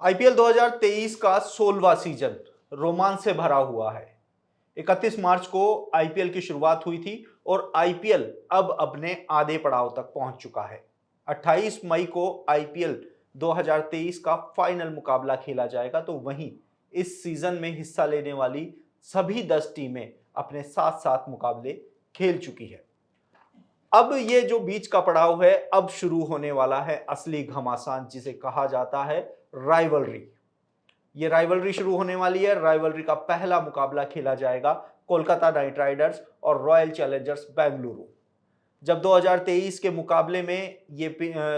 IPL 2023 का 16वां season रोमांच से भरा हुआ है। 31 मार्च को आईपीएल की शुरुआत हुई थी और आईपीएल अब अपने आधे पड़ाव तक पहुंच चुका है। 28 मई को आईपीएल 2023 का फाइनल मुकाबला खेला जाएगा, तो वहीं इस सीजन में हिस्सा लेने वाली सभी 10 टीमें अपने साथ साथ मुकाबले खेल चुकी है। अब ये जो बीच का पड़ाव है, अब शुरू होने वाला है असली घमासान, जिसे कहा जाता है राइवलरी। ये राइवलरी शुरू होने वाली है। राइवलरी का पहला मुकाबला खेला जाएगा कोलकाता नाइट राइडर्स और रॉयल चैलेंजर्स बेंगलुरु। जब 2023 के मुकाबले में ये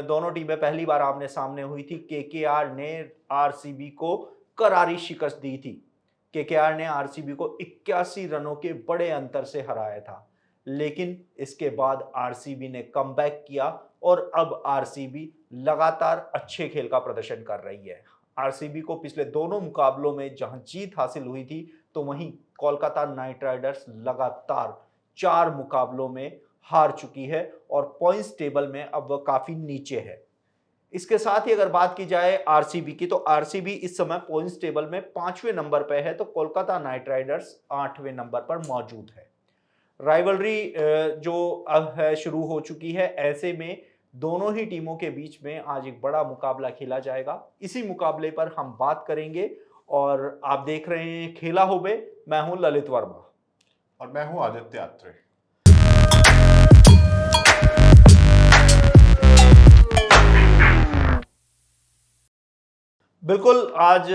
दोनों टीमें पहली बार आमने सामने हुई थी, केकेआर ने आरसीबी को करारी शिकस्त दी थी। केकेआर ने आरसीबी को 81 रनों के बड़े अंतर से हराया था, लेकिन इसके बाद आरसीबी ने कमबैक किया और अब आरसीबी लगातार अच्छे खेल का प्रदर्शन कर रही है। आरसीबी को पिछले दोनों मुकाबलों में जहां जीत हासिल हुई थी, तो वहीं कोलकाता नाइट राइडर्स लगातार 4 मुकाबलों में हार चुकी है और पॉइंट्स टेबल में अब वह काफी नीचे है। इसके साथ ही अगर बात की जाए आरसीबी की, तो आरसीबी इस समय पॉइंट्स टेबल में 5वें नंबर पर है, तो कोलकाता नाइट राइडर्स 8वें नंबर पर मौजूद है। राइवलरी जो अब है शुरू हो चुकी है। ऐसे में दोनों ही टीमों के बीच में आज एक बड़ा मुकाबला खेला जाएगा। इसी मुकाबले पर हम बात करेंगे और आप देख रहे हैं खेला होबे। मैं हूं ललित वर्मा और मैं हूं आदित्य आत्रे। बिल्कुल, आज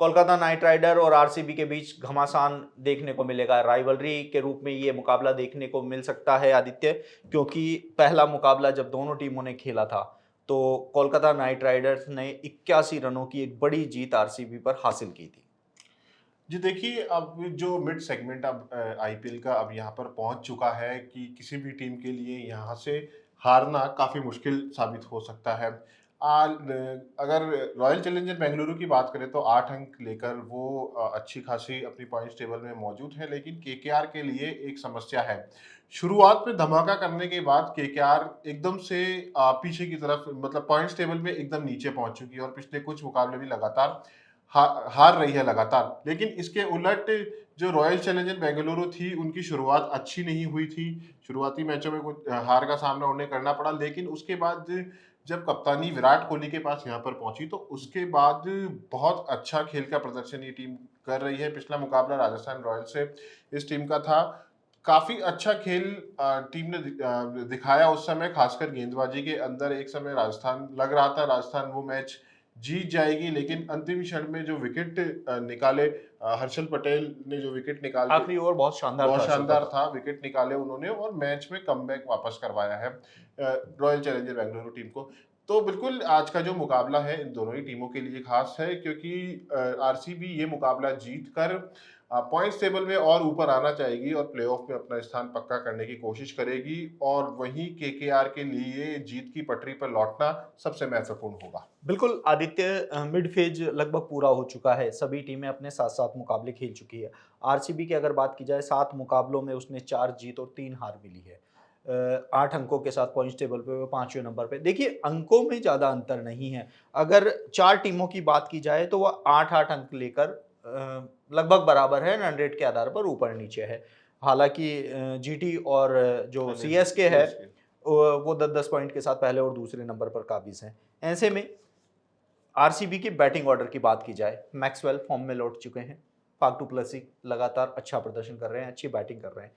कोलकाता नाइट राइडर और आरसीबी के बीच घमासान देखने को मिलेगा। राइवलरी के रूप में ये मुकाबला देखने को मिल सकता है आदित्य, क्योंकि पहला मुकाबला जब दोनों टीमों ने खेला था, तो कोलकाता नाइट राइडर्स ने 81 रनों की एक बड़ी जीत आरसीबी पर हासिल की थी। जी देखिए, अब जो मिड सेगमेंट अब आईपीएल का अब यहाँ पर पहुंच चुका है कि किसी भी टीम के लिए यहाँ से हारना काफ़ी मुश्किल साबित हो सकता है। अगर रॉयल चैलेंजर बेंगलुरु की बात करें तो 8 अंक लेकर वो अच्छी खासी अपनी पॉइंट्स टेबल में मौजूद है, लेकिन केकेआर के लिए एक समस्या है। शुरुआत में धमाका करने के बाद केकेआर एकदम से पीछे की तरफ, मतलब पॉइंट्स टेबल में एकदम नीचे पहुंच चुकी है और पिछले कुछ मुकाबले भी लगातार हार रही है लगातार। लेकिन इसके उलट जो रॉयल चैलेंजर बेंगलुरु थी, उनकी शुरुआत अच्छी नहीं हुई थी। शुरुआती मैचों में कुछ हार का सामना उन्हें करना पड़ा, लेकिन उसके बाद जब कप्तानी विराट कोहली के पास यहाँ पर पहुंची, तो उसके बाद बहुत अच्छा खेल का प्रदर्शन ये टीम कर रही है। पिछला मुकाबला राजस्थान रॉयल्स से इस टीम का था। काफ़ी अच्छा खेल टीम ने दिखाया उस समय, खासकर गेंदबाजी के अंदर। एक समय राजस्थान लग रहा था राजस्थान वो मैच जीत जाएगी, लेकिन अंतिम क्षण में जो विकेट निकाले, हर्षल पटेल ने जो विकेट निकाल के, आखिरी ओवर बहुत शानदार था बहुत हर्षल पटेल। शानदार था, विकेट निकाले उन्होंने और मैच में कमबैक वापस करवाया है रॉयल चैलेंजर बेंगलुरु टीम को। तो बिल्कुल आज का जो मुकाबला है इन दोनों ही टीमों के लिए खास है, क्योंकि आरसीबी ये मुकाबला जीत कर पॉइंट्स टेबल में और ऊपर आना चाहेगी और प्लेऑफ में अपना स्थान पक्का करने की कोशिश करेगी, और वहीं केकेआर के लिए जीत की पटरी पर लौटना सबसे महत्वपूर्ण होगा। बिल्कुल आदित्य, मिड फेज लगभग पूरा हो चुका है। सभी टीमें अपने साथ साथ मुकाबले खेल चुकी है। आरसीबी की अगर बात की जाए, 7 मुकाबलों में उसने 4 जीत और 3 हार मिली है। 8 अंकों के साथ पॉइंट्स टेबल पे वो 5वें नंबर पे। देखिए, अंकों में ज़्यादा अंतर नहीं है। अगर 4 टीमों की बात की जाए, तो वह 8-8 अंक लेकर लगभग बराबर है, रन रेट के आधार पर ऊपर नीचे है। हालांकि जीटी और जो सीएसके है, वो 10-10 पॉइंट के साथ पहले और दूसरे नंबर पर काबिज हैं। ऐसे में आरसीबी की बैटिंग ऑर्डर की बात की जाए, मैक्सवेल फॉर्म में लौट चुके हैं। फाफ डू प्लेसी लगातार अच्छा प्रदर्शन कर रहे हैं, अच्छी बैटिंग कर रहे हैं।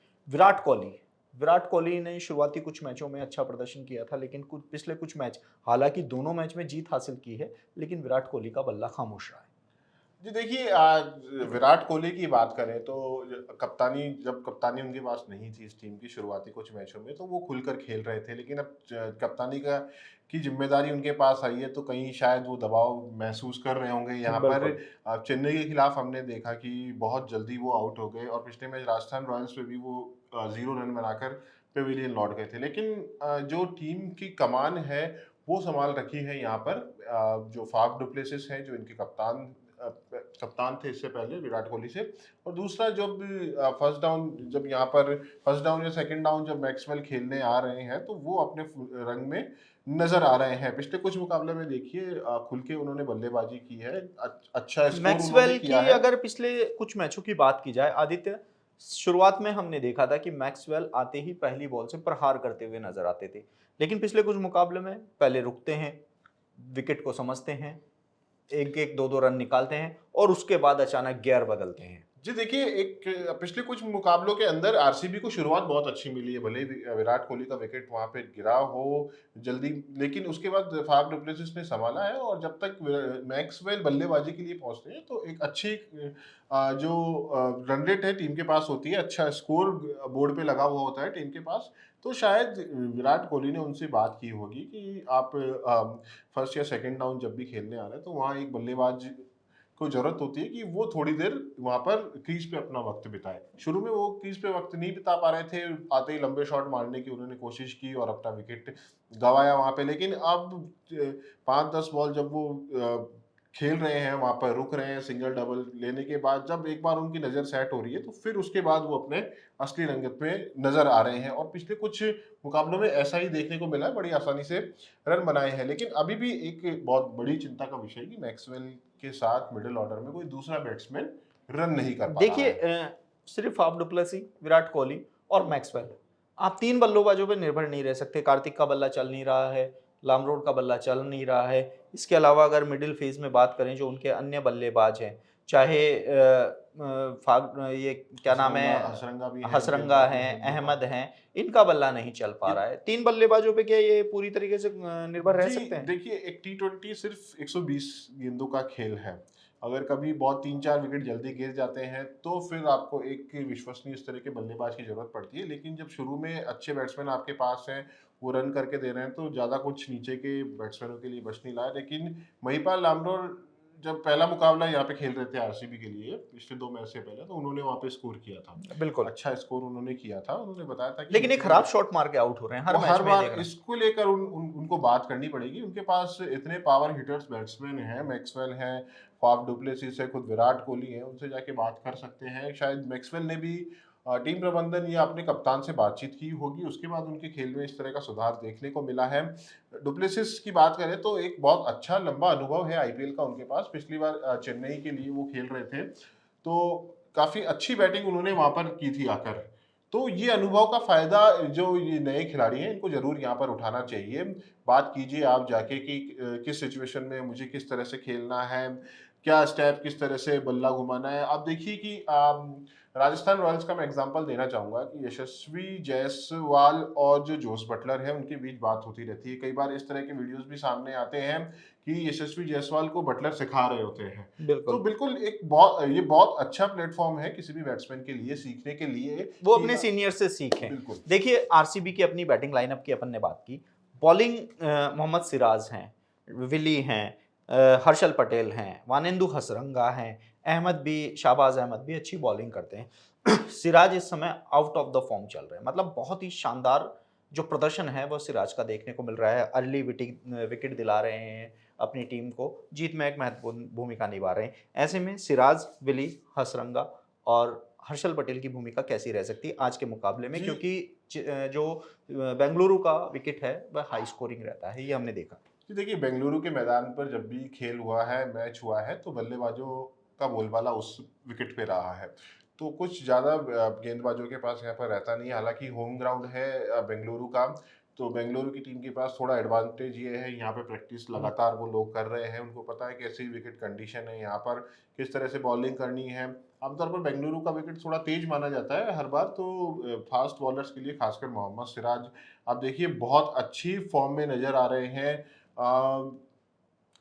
विराट कोहली ने शुरुआती कुछ मैचों में अच्छा प्रदर्शन किया था, लेकिन पिछले कुछ मैच, हालांकि दोनों मैच में जीत हासिल की है, लेकिन विराट कोहली का बल्ला खामोश रहा है। जी देखिए, आज विराट कोहली की बात करें तो जब कप्तानी उनके पास नहीं थी इस टीम की शुरुआती कुछ मैचों में, तो वो खुलकर खेल रहे थे, लेकिन अब कप्तानी की जिम्मेदारी उनके पास आई है, तो कहीं शायद वो दबाव महसूस कर रहे होंगे यहाँ पर। बिल्कुल। चेन्नई के खिलाफ हमने देखा कि बहुत जल्दी वो आउट हो गए, और पिछले मैच राजस्थान रॉयल्स में भी वो 0 रन बनाकर पेविलियन लौट गए थे। लेकिन जो टीम की कमान है वो संभाल रखी है यहाँ पर जो फाफ डुप्लेसिस हैं, जो इनके कप्तान कप्तान थे इससे पहले विराट कोहली से। और दूसरा जब फर्स्ट डाउन, जब यहाँ पर फर्स्ट डाउन या सेकंड डाउन जब मैक्सवेल खेलने आ रहे हैं तो वो अपने रंग में नजर आ रहे हैं। पिछले कुछ मुकाबले में देखिए खुल के उन्होंने बल्लेबाजी की है, अच्छा स्कोर उन्होंने मैक्सवेल की किया है। अगर पिछले कुछ मैचों की बात की जाए आदित्य, शुरुआत में हमने देखा था कि मैक्सवेल आते ही पहली बॉल से प्रहार करते हुए नजर आते थे, लेकिन पिछले कुछ मुकाबले में पहले रुकते हैं, विकेट को समझते हैं, एक एक दो दो रन निकालते हैं और उसके बाद अचानक गियर बदलते हैं। जी देखिए, एक पिछले कुछ मुकाबलों के अंदर आरसीबी को शुरुआत बहुत अच्छी मिली है, भले ही विराट कोहली का विकेट वहां पे गिरा हो जल्दी, लेकिन उसके बाद फाफ डुप्लेसिस ने संभाला है। और जब तक मैक्सवेल बल्लेबाजी के लिए पहुंचते हैं तो एक अच्छी जो रन रेट है टीम के पास होती है, अच्छा स्कोर बोर्ड पे लगा हुआ होता है टीम के पास। तो शायद विराट कोहली ने उनसे बात की होगी कि आप फर्स्ट या सेकंड डाउन जब भी खेलने आ रहे हैं तो वहाँ एक बल्लेबाज को जरूरत होती है कि वो थोड़ी देर वहां पर क्रीज पे अपना वक्त बिताए। शुरू में वो क्रीज पे वक्त नहीं बिता पा रहे थे, आते ही लंबे शॉट मारने की उन्होंने कोशिश की और अपना विकेट गंवाया वहां पे। लेकिन अब 5-10 बॉल जब वो खेल रहे हैं, वहां पर रुक रहे हैं, सिंगल डबल लेने के बाद जब एक बार उनकी नजर सेट हो रही है तो फिर उसके बाद वो अपने असली रंगत में नजर आ रहे हैं। और पिछले कुछ मुकाबलों में ऐसा ही देखने को मिला है, बड़ी आसानी से रन बनाए हैं। लेकिन अभी भी एक बहुत बड़ी चिंता का विषय है कि मैक्सवेल के साथ मिडिल ऑर्डर में कोई दूसरा बैट्समैन रन नहीं कर पा रहा देखिए है। सिर्फ फाफ डुप्लेसी, विराट कोहली और मैक्सवेल, आप तीन बल्लेबाजों पर निर्भर नहीं रह सकते। कार्तिक का बल्ला चल नहीं रहा है, लामरोड का बल्ला चल नहीं रहा है। इसके अलावा अगर मिडिल फेज में बात करें जो उनके अन्य बल्लेबाज हैं, चाहे ये क्या नाम हसरंगा है, हसरंगा भी है उनके हसरंगा अपने हैं, गेंदों का। अहमद हैं, इनका बल्ला नहीं चल पा ये रहा है। तीन बल्लेबाजों पे क्या ये पूरी तरीके से निर्भर रह जी सकते हैं? देखिए, एक टी20 सिर्फ 120 गेंदों का खेल है। अगर कभी बहुत 3-4 विकेट जल्दी गिर जाते हैं तो फिर आपको एक विश्वसनीय इस तरह के बल्लेबाज की जरूरत पड़ती है। लेकिन जब शुरू में अच्छे बैट्समैन आपके पास हैं, वो रन करके दे रहे हैं तो ज़्यादा कुछ नीचे के बैट्समैनों के लिए बच नहीं रहा है। लेकिन महिपाल लामरोर जब पहला मुकाबला यहाँ पे खेल रहे थे आरसीबी के लिए पिछले 2 मैच से पहले, तो उन्होंने वहाँ पे स्कोर किया था। बिल्कुल। अच्छा स्कोर उन्होंने किया था। उन्होंने बताया था कि लेकिन एक मुझे खराब शॉट मार के आउट हो रहे हैं वो हर मैच हर में, ये बार देख रहे हैं। इसको लेकर उनको बात करनी पड़ेगी। उनके पास इतने पावर हिटर्स बैट्समैन हैं, मैक्सवेल हैं, फाफ डुप्लेसिस है, खुद विराट कोहली है, उनसे जाके बात कर सकते हैं। शायद मैक्सवेल ने भी टीम प्रबंधन या अपने कप्तान से बातचीत की होगी, उसके बाद उनके खेल में इस तरह का सुधार देखने को मिला है। डुप्लेसिस की बात करें तो एक बहुत अच्छा लंबा अनुभव है आईपीएल का उनके पास। पिछली बार चेन्नई के लिए वो खेल रहे थे, तो काफ़ी अच्छी बैटिंग उन्होंने वहाँ पर की थी आकर। तो ये अनुभव का फ़ायदा जो ये नए खिलाड़ी हैं, इनको ज़रूर यहाँ पर उठाना चाहिए। बात कीजिए आप जाके कि किस सिचुएशन में मुझे किस तरह से खेलना है, क्या स्टेप, किस तरह से बल्ला घुमाना है। आप देखिए कि राजस्थान रॉयल्स का मैं एग्ज़ाम्पल देना चाहूँगा कि यशस्वी जायसवाल और जो जोस बटलर है, उनके बीच बात होती रहती है। कई बार इस तरह के वीडियोज़ भी सामने आते हैं कि यशस्वी जायसवाल को बटलर सिखा रहे होते हैं। तो बिल्कुल। बिल्कुल ये बहुत अच्छा प्लेटफ़ॉर्म है किसी भी बैट्समैन के लिए सीखने के लिए वो कि अपने सीनियर से सीखें। बिल्कुल। देखिए आरसीबी की अपनी बैटिंग लाइनअप की अपन ने बात की। बॉलिंग मोहम्मद सिराज हैं, विली हैं, हर्षल पटेल हैं, वानेंदु हसरंगा हैं, अहमद भी, शाहबाज अहमद भी अच्छी बॉलिंग करते हैं। सिराज इस समय आउट ऑफ द फॉर्म चल रहे हैं, मतलब बहुत ही शानदार जो प्रदर्शन है वो सिराज का देखने को मिल रहा है। अर्ली विकेट दिला रहे हैं अपनी टीम को, जीत में एक महत्वपूर्ण भूमिका निभा रहे हैं। ऐसे में सिराज, विली, हसरंगा और हर्षल पटेल की भूमिका कैसी रह सकती है आज के मुकाबले में, जी। क्योंकि जो बेंगलुरु का विकेट है वह हाई स्कोरिंग रहता है, ये हमने देखा। जी देखिए, बेंगलुरु के मैदान पर जब भी खेल हुआ है, मैच हुआ है, तो बल्लेबाजों का बोलबाला उस विकेट पे रहा है। तो कुछ ज़्यादा गेंदबाजों के पास यहाँ पर रहता नहीं है। हालाँकि होम ग्राउंड है बेंगलुरु का, तो बेंगलुरु की टीम के पास थोड़ा एडवांटेज ये है, यहाँ पे प्रैक्टिस लगातार वो लोग कर रहे हैं। उनको पता है कैसी विकेट कंडीशन है यहाँ पर, किस तरह से बॉलिंग करनी है। आमतौर पर बेंगलुरु का विकेट थोड़ा तेज माना जाता है हर बार, तो फास्ट बॉलर्स के लिए खासकर मोहम्मद सिराज आप देखिए बहुत अच्छी फॉर्म में नज़र आ रहे हैं।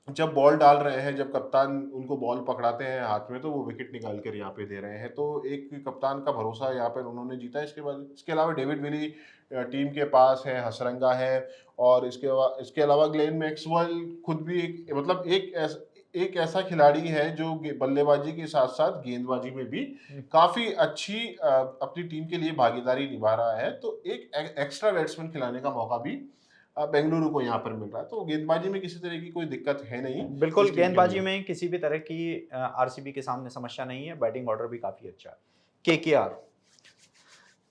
जब बॉल डाल रहे हैं, जब कप्तान उनको बॉल पकड़ाते हैं हाथ में, तो वो विकेट निकाल कर यहाँ पे दे रहे हैं। तो एक कप्तान का भरोसा यहाँ पर उन्होंने जीता है। इसके अलावा डेविड विली टीम के पास है, हसरंगा है, और इसके अलावा ग्लेन मैक्सवेल खुद भी एक मतलब एक ऐसा खिलाड़ी है जो बल्लेबाजी के साथ साथ गेंदबाजी में भी काफी अच्छी अपनी टीम के लिए भागीदारी निभा रहा है। तो एक एक्स्ट्रा बैट्समैन खिलाने का मौका भी बेंगलुरु को यहाँ पर मिल रहा है। तो गेंदबाजी में किसी तरह की कोई दिक्कत है नहीं बिल्कुल, इस टीम के गेंदबाजी लिए। में किसी भी तरह की आरसीबी के सामने समस्या नहीं है, बैटिंग ऑर्डर भी काफ़ी अच्छा है। केकेआर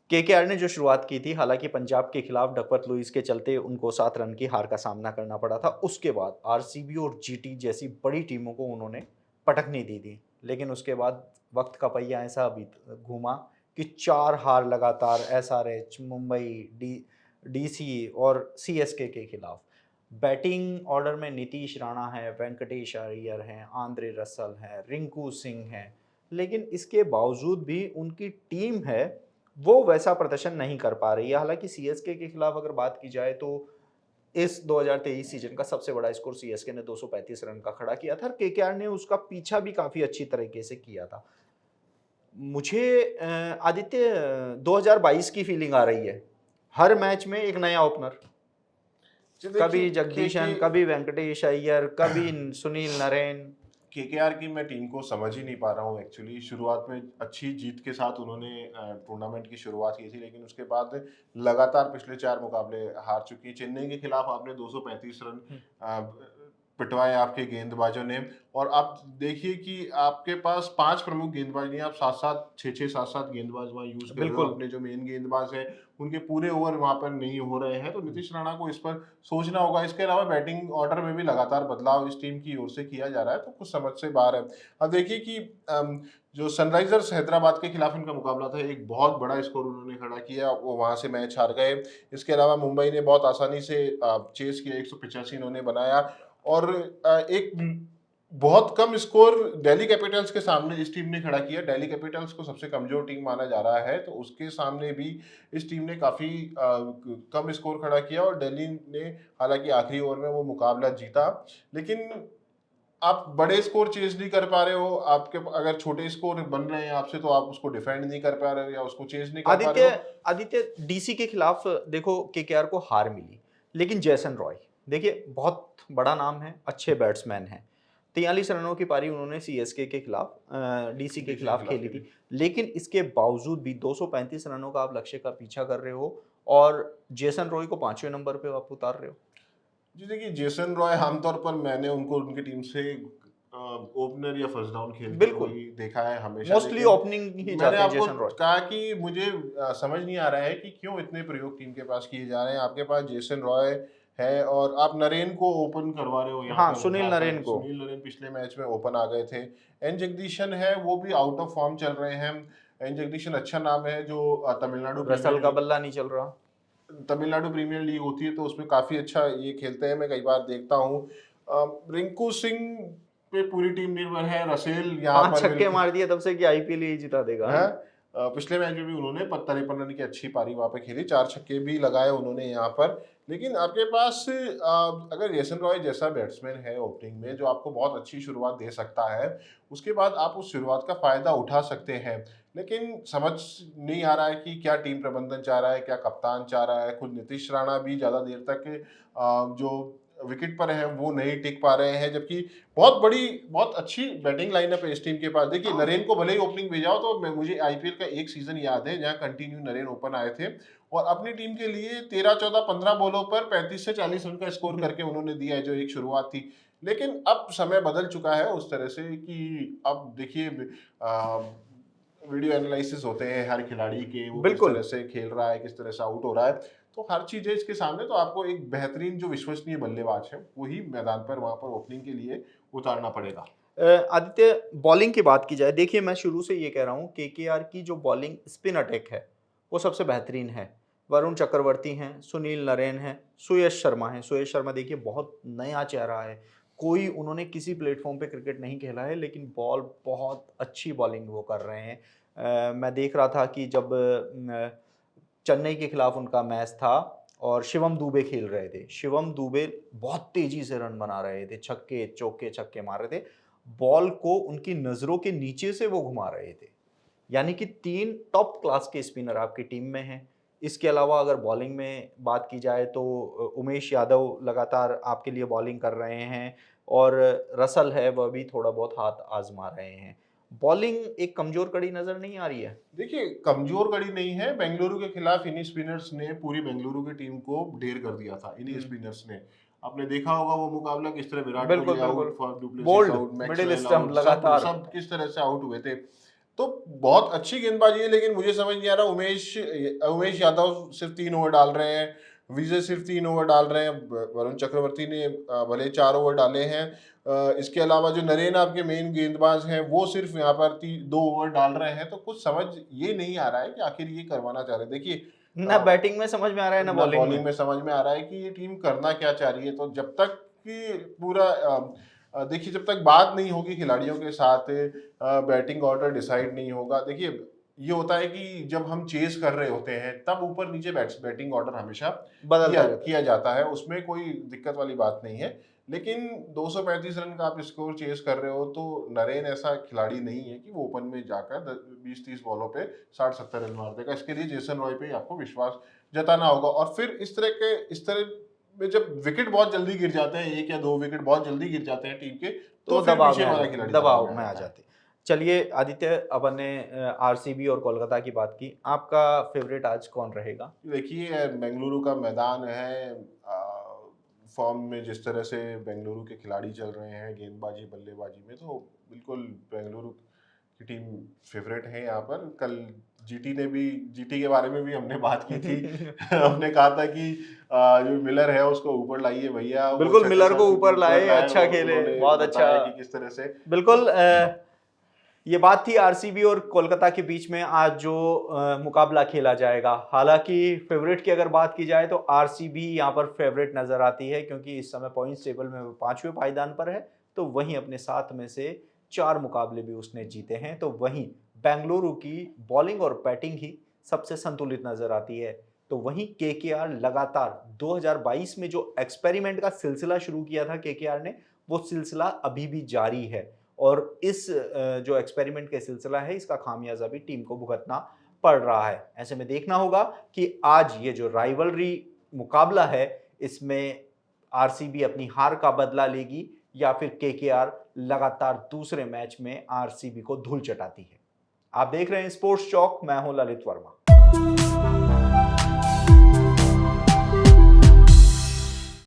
केकेआर ने जो शुरुआत की थी, हालांकि पंजाब के खिलाफ डकवर्थ लुईस के चलते उनको 7 रन की हार का सामना करना पड़ा था। उसके बाद आरसीबी और जीटी जैसी बड़ी टीमों को उन्होंने पटकनी दी थी, लेकिन उसके बाद वक्त का पहिया ऐसा अभी घूमा कि 4 हार लगातार एसआरएच, मुंबई, डीसी और सीएसके के खिलाफ। बैटिंग ऑर्डर में नीतीश राणा है, वेंकटेश अय्यर हैं, आंद्रे रसल हैं, रिंकू सिंह हैं, लेकिन इसके बावजूद भी उनकी टीम है वो वैसा प्रदर्शन नहीं कर पा रही है। हालांकि सीएसके के खिलाफ अगर बात की जाए तो इस 2023 सीजन का सबसे बड़ा स्कोर सीएसके ने 235 रन का खड़ा किया था और केकेआर ने उसका पीछा भी काफी अच्छी तरीके से किया था। मुझे आदित्य 2022 की फीलिंग आ रही है। हर मैच में एक नया ओपनर, जी देखिए, कभी जगदीशन, कभी वेंकटेश अय्यर, कभी सुनील नरेन। केकेआर की मैं टीम को समझ ही नहीं पा रहा हूँ एक्चुअली। शुरुआत में अच्छी जीत के साथ उन्होंने टूर्नामेंट की शुरुआत की थी, लेकिन उसके बाद लगातार पिछले 4 मुकाबले हार चुकी। चेन्नई के खिलाफ आपने 235 रन पिटवाए आपके गेंदबाजों ने। और आप देखिए कि आपके पास 5 प्रमुख गेंदबाज नहीं, आप 7-7, 6-6, 7-7 गेंदबाज वहाँ यूज़ कर रहे हो। बिल्कुल। अपने जो मेन गेंदबाज हैं, उनके पूरे ओवर वहाँ पर नहीं हो रहे हैं, तो नीतीश राणा को इस पर सोचना होगा। इसके अलावा बैटिंग ऑर्डर में भी लगातार बदलाव इस टीम की ओर से किया जा रहा है, तो कुछ समझ से बाहर है। अब देखिए कि जो सनराइजर्स हैदराबाद के खिलाफ इनका मुकाबला था, एक बहुत बड़ा स्कोर उन्होंने खड़ा किया, वो वहाँ से मैच हार गए। इसके अलावा मुंबई ने बहुत आसानी से चेस किया, 185 इन्होंने बनाया। और एक बहुत कम स्कोर दिल्ली कैपिटल्स के सामने इस टीम ने खड़ा किया। दिल्ली कैपिटल्स को सबसे कमजोर टीम माना जा रहा है, तो उसके सामने भी इस टीम ने काफी कम स्कोर खड़ा किया और दिल्ली ने हालांकि आखिरी ओवर में वो मुकाबला जीता। लेकिन आप बड़े स्कोर चेज नहीं कर पा रहे हो, आपके अगर छोटे स्कोर बन रहे हैं आपसे, तो आप उसको डिफेंड नहीं कर पा रहे हो या उसको चेज नहीं कर पा रहे आदित्य हो। आदित्य डीसी के खिलाफ देखो केकेआर को हार मिली, लेकिन जैसन रॉय देखिए बहुत बड़ा नाम है, अच्छे बैट्समैन हैं। 43 रनों की पारी उन्होंने सीएसके के खिलाफ डीसी के डीसी के खिलाफ खिलाफ खेली खेली। थी, लेकिन इसके बावजूद भी 235 रनों का आप लक्ष्य का पीछा कर रहे हो और जेसन रॉय को 5वें नंबर पे आप उतार रहे हो। जी देखिए, जेसन रॉय आमतौर पर मैंने उनको उनकी टीम से ओपनर या फर्स्ट डाउन खेलते बिल्कुल, हुए ही देखा है हमेशा। मोस्टली लेकिन ओपनिंग ही मैंने जाते हैं आपको जेसन रॉय। कहा कि मुझे समझ नहीं आ रहा है कि क्यों इतने प्रयोग टीम के पास किए जा रहे हैं। आपके पास जेसन रॉय है और आप नरेन को ओपन करवा रहे हो यहाँ हाँ, पर। सुनील जहाँ पर नरेन को। सुनील नरेन पिछले मैच में ओपन आ गए थे। एन जगदीशन है, वो भी आउट ऑफ फॉर्म चल रहे हैं। एन जगदीशन अच्छा नाम है, जो तमिलनाडु रसल प्रीमियर का लीग बल्ला नहीं चल रहा। तमिलनाडु प्रीमियर लीग होती है, तो उसमें काफ़ी अच्छा ये खेलते हैं, मैं कई बार देखता हूँ। रिंकू सिंह पे पूरी टीम निर्भर है। रसेल यहाँ 5 पर छक्के बिल्कुल मार दिए तब से कि आईपीएल ही जिता देगा। है। पिछले मैच में भी उन्होंने 53 रन की अच्छी पारी वहाँ पे खेली, 4 छक्के भी लगाए उन्होंने यहाँ पर। लेकिन आपके पास अगर जेसन रॉय जैसा बैट्समैन है ओपनिंग में, जो आपको बहुत अच्छी शुरुआत दे सकता है, उसके बाद आप उस शुरुआत का फ़ायदा उठा सकते हैं। लेकिन समझ नहीं आ रहा है कि क्या टीम प्रबंधन चाह रहा है, क्या कप्तान चाह रहा है। खुद नीतीश राणा भी ज़्यादा देर तक जो विकेट पर हैं, वो नहीं टिक पा रहे हैं, जबकि बहुत अच्छी बैटिंग लाइनअप है इस टीम के पास। देखिए, हाँ, नरेन को भले ही ओपनिंग भेजा हो, तो मुझे आईपीएल का एक सीजन याद है जहां कंटिन्यू नरेन ओपन आए थे और अपनी टीम के लिए 13, 14, 15 बॉलों पर 35 से 40 रन का स्कोर करके उन्होंने दिया है, जो एक शुरुआत थी। लेकिन अब समय बदल चुका है उस तरह से कि अब देखिए वीडियो एनालिसिस होते हैं हर खिलाड़ी के, वो किस बिल्कुल। तरह से खेल रहा है, किस तरह से आउट हो रहा है। तो हर चीज़ है इसके सामने, तो आपको एक बेहतरीन जो विश्वसनीय बल्लेबाज है, वही मैदान पर वहाँ पर ओपनिंग के लिए उतारना पड़ेगा। आदित्य बॉलिंग की बात की जाए, देखिए मैं शुरू से ये कह रहा हूँ केकेआर की जो बॉलिंग स्पिन अटैक है वो सबसे बेहतरीन है। वरुण चक्रवर्ती हैं, सुनील नरेन हैं, सुयश शर्मा हैं। सुयश शर्मा देखिए बहुत नया चेहरा है, कोई उन्होंने किसी प्लेटफॉर्म पे क्रिकेट नहीं खेला है, लेकिन बॉल बहुत अच्छी बॉलिंग वो कर रहे हैं। मैं देख रहा था कि जब चेन्नई के खिलाफ उनका मैच था और शिवम दुबे खेल रहे थे, शिवम दुबे बहुत तेजी से रन बना रहे थे, छक्के चौके छक्के मार रहे थे, बॉल को उनकी नजरों के नीचे से वो घुमा रहे थे। यानी कि 3 टॉप क्लास के स्पिनर आपकी टीम में हैं। इसके अलावा अगर बॉलिंग में बात की जाए तो उमेश यादव लगातार आपके लिए बॉलिंग कर रहे हैं और रसल है वह भी थोड़ा बहुत हाथ आजमा रहे हैं। बॉलिंग एक कमजोर कड़ी नजर नहीं आ रही है? देखिए, कमजोर कड़ी नहीं है। बेंगलुरु के खिलाफ इन्हीं स्पिनर्स ने पूरी बेंगलुरु की टीम को ढेर कर दिया था, इन्हीं स्पिनर्स ने। आपने देखा होगा वो मुकाबला किस तरह, विराट बिल्कुल कोहली बिल्कुल। Out, for du Plessis bold out, middle Maxwell stump out, सब लगातार। सब किस तरह से आउट हुए थे। तो बहुत अच्छी गेंदबाजी है, लेकिन मुझे समझ नहीं आ रहा, उमेश यादव सिर्फ 3 ओवर डाल रहे हैं, विजय सिर्फ 3 ओवर डाल रहे हैं, वरुण चक्रवर्ती ने भले 4 ओवर डाले हैं। इसके अलावा जो नरेन आपके मेन गेंदबाज हैं वो सिर्फ यहाँ पर 2 ओवर डाल रहे हैं। तो कुछ समझ ये नहीं आ रहा है कि आखिर ये करवाना चाह रहे हैं। देखिए, ना बैटिंग में समझ में आ रहा है ना ना बॉलिंग बॉलिंग में। में समझ में आ रहा है कि ये टीम करना क्या चाह रही है। तो जब तक कि पूरा देखिए, जब तक बात नहीं होगी खिलाड़ियों के साथ, बैटिंग ऑर्डर डिसाइड नहीं होगा। देखिए, ये होता है कि जब हम चेस कर रहे होते हैं तब ऊपर नीचे बैटिंग ऑर्डर हमेशा बदलता रहता है। किया जाता है, उसमें कोई दिक्कत वाली बात नहीं है। लेकिन 235 रन का आप स्कोर चेस कर रहे हो, तो नरेन ऐसा खिलाड़ी नहीं है कि वो ओपन में जाकर 20-30 बॉलों पे 60-70 रन मार देगा। इसके लिए जेसन रॉय पे आपको विश्वास जताना होगा। और फिर इस तरह में जब विकेट बहुत जल्दी गिर जाते हैं, 1 या 2 विकेट बहुत जल्दी गिर जाते हैं टीम के, तो तो फिर पीछे वाला खिलाड़ी दबाव में आ जाता है। जाते। चलिए आदित्य, अपन ने आरसीबी और कोलकाता की बात की, आपका फेवरेट आज कौन रहेगा? देखिए, बेंगलुरु का मैदान है, फॉर्म में जिस तरह से बेंगलुरु के खिलाड़ी चल रहे हैं गेंदबाजी बल्लेबाजी में, तो बिल्कुल बेंगलुरु की टीम फेवरेट है यहाँ पर। कल जीटी के बारे में भी हमने बात की थी। हमने कहा था कि जो मिलर है उसको ऊपर लाइए भैया। वो बिल्कुल, छठे मिलर को साल ऊपर लाए, अच्छा और खेले, उन्होंने बहुत अच्छा। बताया कि किस तरह से बिल्कुल। ये बात थी आरसीबी और कोलकाता के बीच में आज जो मुकाबला खेला जाएगा। हालांकि फेवरेट की अगर बात की जाए तो आरसीबी यहाँ पर फेवरेट नजर आती है, क्योंकि इस समय पॉइंट्स टेबल में वो 5वें पायदान पर है। तो वहीं अपने 7 में से 4 मुकाबले भी उसने जीते हैं। तो वहीं बेंगलुरु की बॉलिंग और बैटिंग ही सबसे संतुलित नजर आती है। तो वहीं केकेआर लगातार 2022 में जो एक्सपेरिमेंट का सिलसिला शुरू किया था केकेआर ने, वो सिलसिला अभी भी जारी है। और इस जो एक्सपेरिमेंट का सिलसिला है, इसका खामियाजा भी टीम को भुगतना पड़ रहा है। ऐसे में देखना होगा कि आज ये जो राइवलरी मुकाबला है, इसमें आरसीबी अपनी हार का बदला लेगी या फिर केकेआर लगातार दूसरे मैच में आरसीबी को धूल चटाती है। आप देख रहे हैं स्पोर्ट्स चौक, मैं हूं ललित वर्मा।